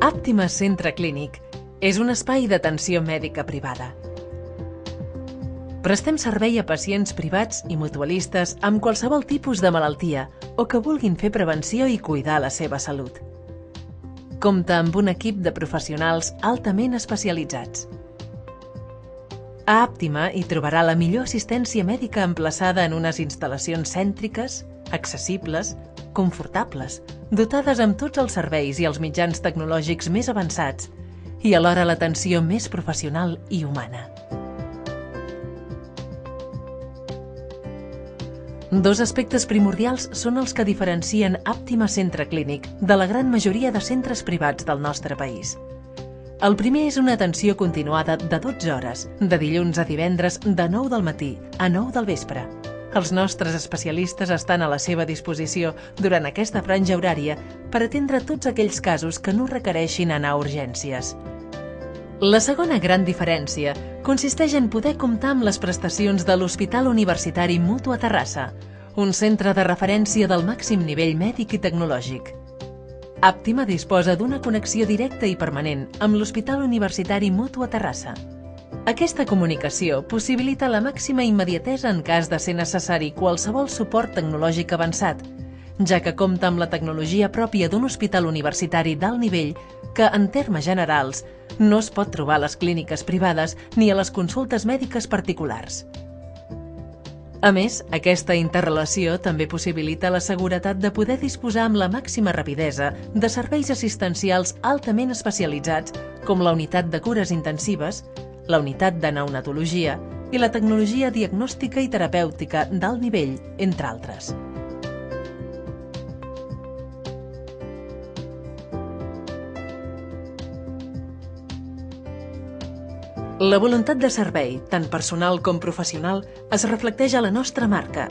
Àptima Centre Clínic és un espai d'atenció mèdica privada. Prestem servei a pacients privats i mutualistes amb qualsevol tipus de malaltia o que vulguin fer prevenció i cuidar la seva salut. Compta amb un equip de professionals altament especialitzats. A Àptima hi trobarà la millor assistència mèdica emplaçada en unes instal·lacions cèntriques, accessibles, confortables, dotades amb tots els serveis i els mitjans tecnològics més avançats i alhora l'atenció més professional i humana. Dos aspectes primordials són els que diferencien Àptima Centre Clínic de la gran majoria de centres privats del nostre país. El primer és una atenció continuada de 12 hores, de dilluns a divendres de 9 del matí a 9 del vespre. Els nostres especialistes estan a la seva disposició durant aquesta franja horària per atendre tots aquells casos que no requereixin anar a urgències. La segona gran diferència consisteix en poder comptar amb les prestacions de l'Hospital Universitari Mútua Terrassa, un centre de referència del màxim nivell mèdic i tecnològic. Àptima disposa d'una connexió directa i permanent amb l'Hospital Universitari Mútua Terrassa. Aquesta comunicació possibilita la màxima immediatesa en cas de ser necessari qualsevol suport tecnològic avançat, ja que compta amb la tecnologia pròpia d'un hospital universitari d'alt nivell que, en termes generals, no es pot trobar a les clíniques privades ni a les consultes mèdiques particulars. A més, aquesta interrelació també possibilita la seguretat de poder disposar amb la màxima rapidesa de serveis assistencials altament especialitzats com la unitat de cures intensives, la unitat de neonatologia i la tecnologia diagnòstica i terapèutica d'alt nivell, entre altres. La voluntat de servei, tant personal com professional, es reflecteix a la nostra marca,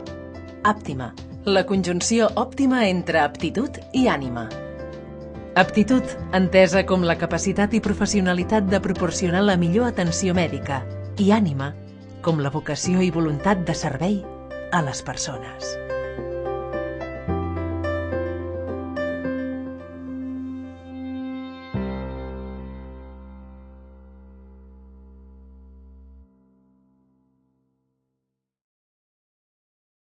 Àptima, la conjunció òptima entre aptitud i ànima. Aptitud, entesa com la capacitat i professionalitat de proporcionar la millor atenció mèdica, i ànima, com la vocació i voluntat de servei a les persones.